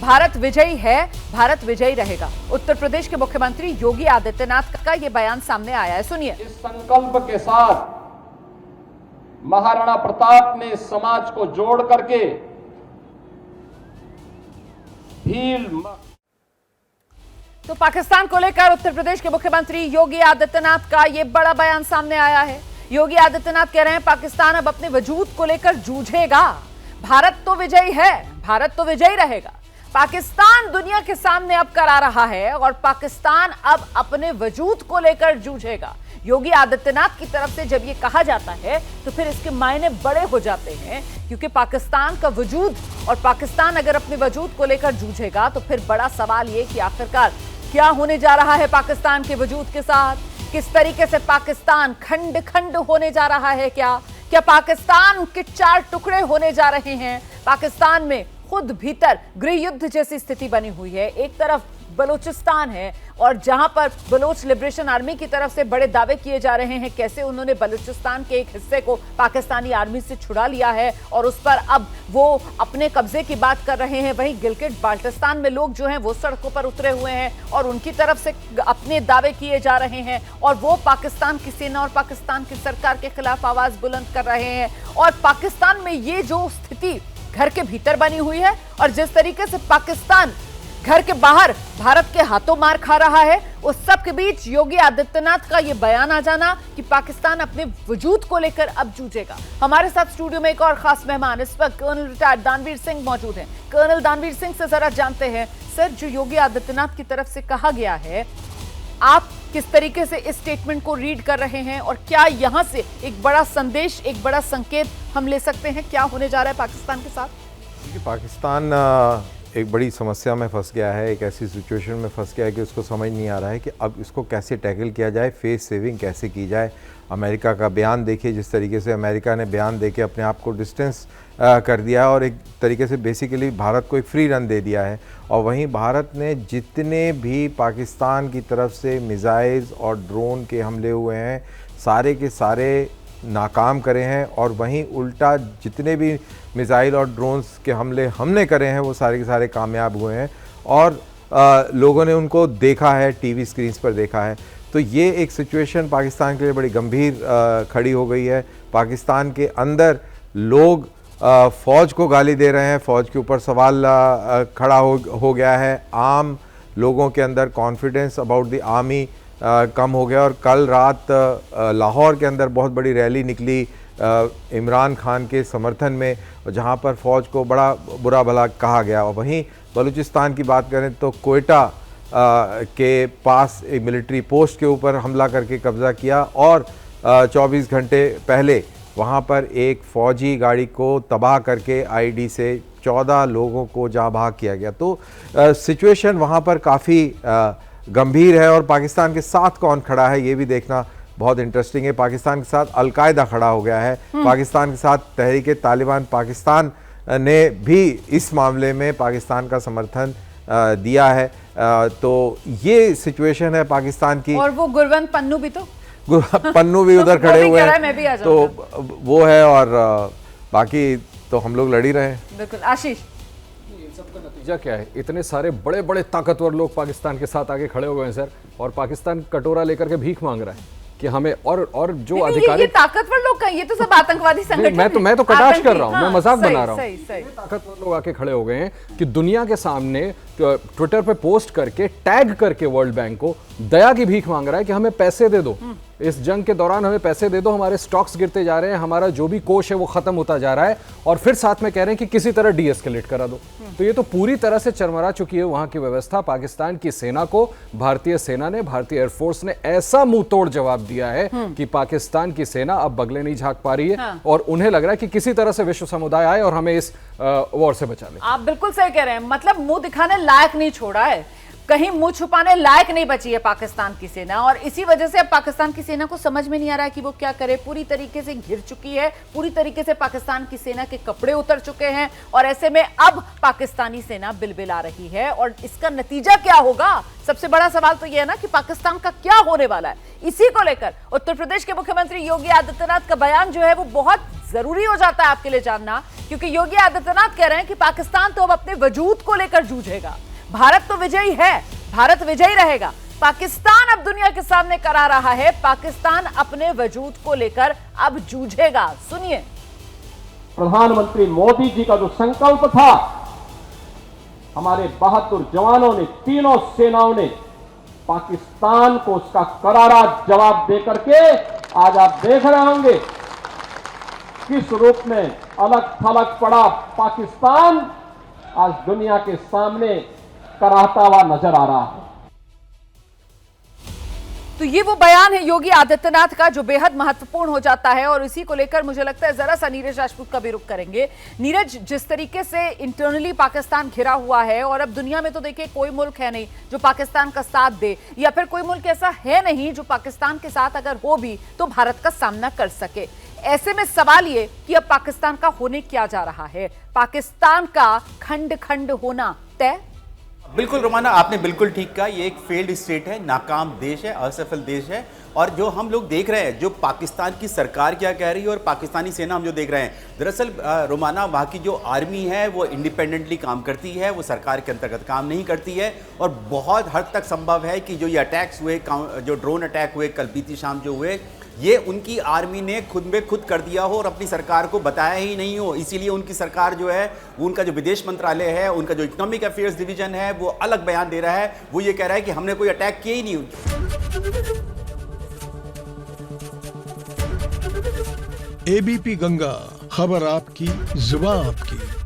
भारत विजयी है, भारत विजयी रहेगा। उत्तर प्रदेश के मुख्यमंत्री योगी आदित्यनाथ का यह बयान सामने आया है, सुनिए। इस संकल्प के साथ महाराणा प्रताप ने समाज को जोड़ करके भील। तो पाकिस्तान को लेकर उत्तर प्रदेश के मुख्यमंत्री योगी आदित्यनाथ का यह बड़ा बयान सामने आया है। योगी आदित्यनाथ कह रहे हैं पाकिस्तान अब अपने वजूद को लेकर जूझेगा। भारत तो विजयी है, भारत तो विजयी रहेगा। पाकिस्तान दुनिया के सामने अब करा रहा है और पाकिस्तान अब अपने वजूद को लेकर जूझेगा। योगी आदित्यनाथ की तरफ से जब यह कहा जाता है तो फिर इसके मायने बड़े हो जाते हैं, क्योंकि पाकिस्तान का वजूद और पाकिस्तान अगर अपने वजूद को लेकर जूझेगा तो फिर बड़ा सवाल यह कि आखिरकार क्या होने जा रहा है पाकिस्तान के वजूद के साथ। किस तरीके से पाकिस्तान खंड खंड होने जा रहा है, क्या पाकिस्तान के 4 टुकड़े होने जा रहे हैं। पाकिस्तान में खुद भीतर गृह युद्ध जैसी स्थिति बनी हुई है। एक तरफ बलूचिस्तान है और जहां पर बलोच लिबरेशन आर्मी की तरफ से बड़े दावे किए जा रहे हैं कैसे उन्होंने बलूचिस्तान के एक हिस्से को पाकिस्तानी आर्मी से छुड़ा लिया है और उस पर अब वो अपने कब्जे की बात कर रहे हैं। वहीं गिलगिट बाल्टिस्तान में लोग जो हैं वो सड़कों पर उतरे हुए हैं और उनकी तरफ से अपने दावे किए जा रहे हैं और वो पाकिस्तान की सेना और पाकिस्तान की सरकार के खिलाफ आवाज बुलंद कर रहे हैं। और पाकिस्तान में ये जो स्थिति घर के भीतर बनी हुई है और जिस तरीके से पाकिस्तान घर के बाहर भारत के हाथों मार खा रहा है, उस सब के बीच योगी आदित्यनाथ का यह बयान आ जाना कि पाकिस्तान अपने वजूद को लेकर अब जूझेगा। हमारे साथ स्टूडियो में एक और खास मेहमान इस वक्त कर्नल रिटायर्ड दानवीर सिंह मौजूद हैं। कर्नल दानवीर सिंह से जरा जानते हैं सर, जो योगी आदित्यनाथ की तरफ से कहा गया है, आप किस तरीके से इस स्टेटमेंट को रीड कर रहे हैं और क्या यहां से एक बड़ा संदेश, एक बड़ा संकेत हम ले सकते हैं क्या होने जा रहा है पाकिस्तान के साथ? पाकिस्तान एक बड़ी समस्या में फंस गया है, एक ऐसी सिचुएशन में फंस गया है कि उसको समझ नहीं आ रहा है कि अब इसको कैसे टैकल किया जाए, फेस सेविंग कैसे की जाए। अमेरिका का बयान देखिए, जिस तरीके से अमेरिका ने बयान देके अपने आप को डिस्टेंस कर दिया और एक तरीके से बेसिकली भारत को एक फ्री रन दे दिया है। और वहीं भारत ने जितने भी पाकिस्तान की तरफ से मिसाइल्स और ड्रोन के हमले हुए हैं सारे के सारे नाकाम करे हैं और वहीं उल्टा जितने भी मिसाइल और ड्रोन्स के हमले हमने करे हैं वो सारे के सारे कामयाब हुए हैं और लोगों ने उनको देखा है, टीवी स्क्रीन्स पर देखा है। तो ये एक सिचुएशन पाकिस्तान के लिए बड़ी गंभीर खड़ी हो गई है। पाकिस्तान के अंदर लोग फ़ौज को गाली दे रहे हैं, फ़ौज के ऊपर सवाल खड़ा हो गया है। आम लोगों के अंदर कॉन्फिडेंस अबाउट द आर्मी कम हो गया और कल रात लाहौर के अंदर बहुत बड़ी रैली निकली इमरान खान के समर्थन में, जहां पर फ़ौज को बड़ा बुरा भला कहा गया। और वहीं बलूचिस्तान की बात करें तो कोयटा के पास एक मिलिट्री पोस्ट के ऊपर हमला करके कब्ज़ा किया और 24 घंटे पहले वहां पर एक फ़ौजी गाड़ी को तबाह करके आईडी से 14 लोगों को जहाँ भाग किया गया। तो सिचुएशन वहाँ पर काफ़ी गंभीर है और पाकिस्तान के साथ कौन खड़ा है ये भी देखना बहुत इंटरेस्टिंग है। पाकिस्तान के साथ अलकायदा खड़ा हो गया है, पाकिस्तान के साथ तहरीक तालिबान पाकिस्तान ने भी इस मामले में पाकिस्तान का समर्थन दिया है। तो ये सिचुएशन है पाकिस्तान की। और वो गुरवंत पन्नू भी तो पन्नू भी उधर खड़े हुए हैं, तो वो है और बाकी तो हम लोग लड़ ही रहे हैं। बिल्कुल। आशीष, सबका नतीजा क्या है? इतने सारे बड़े बड़े ताकतवर लोग पाकिस्तान के साथ आगे खड़े हो गए हैं सर, और पाकिस्तान कटोरा लेकर के भीख मांग रहा है कि हमें और जो अधिकारी ये ताकतवर लोग का, ये तो सब आतंकवादी संगठन। मैं तो कटाक्ष कर रहा हूँ, मैं मजाक बना रहा हूँ। सही। ताकतवर लोग आके खड़े हो गए हैं कि दुनिया के सामने ट्विटर पे पोस्ट करके टैग करके वर्ल्ड बैंक को दया की भीख मांग रहा है कि हमें पैसे दे दो, इस जंग के दौरान हमें पैसे दे दो, हमारे स्टॉक्स गिरते जा रहे हैं, हमारा जो भी कोष है वो खत्म होता जा रहा है, और फिर साथ में कह रहे हैं कि किसी तरह डीएस्केलेट करा दो। तो ये तो पूरी तरह से चरमरा चुकी है वहां की व्यवस्था। पाकिस्तान की सेना को भारतीय सेना ने, भारतीय एयरफोर्स ने ऐसा मुंह तोड़ जवाब दिया है कि पाकिस्तान की सेना अब बगले नहीं झांक पा रही है और उन्हें लग रहा है कि किसी तरह से विश्व समुदाय आए और हमें इस वॉर से बचा ले। आप बिल्कुल सही कह रहे हैं, मतलब मुंह दिखाने लायक नहीं छोड़ा है, कहीं मुंह छुपाने लायक नहीं बची है पाकिस्तान की सेना। और इसी वजह से अब पाकिस्तान की सेना को समझ में नहीं आ रहा है कि वो क्या करे। पूरी तरीके से घिर चुकी है, पूरी तरीके से पाकिस्तान की सेना के कपड़े उतर चुके हैं और ऐसे में अब पाकिस्तानी सेना बिलबिला रही है। और इसका नतीजा क्या होगा, सबसे बड़ा सवाल तो यह है ना कि पाकिस्तान का क्या होने वाला है। इसी को लेकर उत्तर प्रदेश के मुख्यमंत्री योगी आदित्यनाथ का बयान जो है वो बहुत जरूरी हो जाता है आपके लिए जानना, क्योंकि योगी आदित्यनाथ कह रहे हैं कि पाकिस्तान तो अब अपने वजूद को लेकर जूझेगा। भारत तो विजयी है, भारत विजयी रहेगा। पाकिस्तान अब दुनिया के सामने करा रहा है, पाकिस्तान अपने वजूद को लेकर अब जूझेगा। सुनिए। प्रधानमंत्री मोदी जी का जो संकल्प था, हमारे बहादुर जवानों ने, तीनों सेनाओं ने पाकिस्तान को उसका करारा जवाब देकर के आज आप देख रहे होंगे किस रूप में अलग थलग पड़ा पाकिस्तान आज दुनिया के सामने कराहता हुआ नजर आ रहा है। तो ये वो बयान है योगी आदित्यनाथ का जो बेहद महत्वपूर्ण हो जाता है, और इसी को लेकर मुझे लगता है जरा सा नीरज राजपूत का भी रुख करेंगे। नीरज, जिस तरीके से इंटरनली पाकिस्तान घिरा हुआ है, और अब दुनिया में तो देखिए कोई मुल्क है नहीं जो पाकिस्तान का साथ दे, या फिर कोई मुल्क ऐसा है नहीं जो पाकिस्तान के साथ अगर हो भी तो भारत का सामना कर सके। ऐसे में सवाल ये कि अब पाकिस्तान का होने क्या जा रहा है? पाकिस्तान का खंड खंड होना तय? बिल्कुल रोमाना, आपने बिल्कुल ठीक कहा। ये एक फेल्ड स्टेट है, नाकाम देश है, असफल देश है। और जो हम लोग देख रहे हैं, जो पाकिस्तान की सरकार क्या कह रही है और पाकिस्तानी सेना हम जो देख रहे हैं, दरअसल रोमाना वहाँ की जो आर्मी है वो इंडिपेंडेंटली काम करती है, वो सरकार के अंतर्गत काम नहीं करती है। और बहुत हद तक संभव है कि जो ये अटैक्स हुए, जो ड्रोन अटैक हुए कल बीती शाम जो हुए, ये उनकी आर्मी ने खुद में खुद कर दिया हो और अपनी सरकार को बताया ही नहीं हो। इसीलिए उनकी सरकार जो है, उनका जो विदेश मंत्रालय है, उनका जो इकोनॉमिक अफेयर्स डिवीजन है, वो अलग बयान दे रहा है। वो ये कह रहा है कि हमने कोई अटैक किया ही नहीं। एबीपी गंगा, खबर आपकी, जुबान आपकी।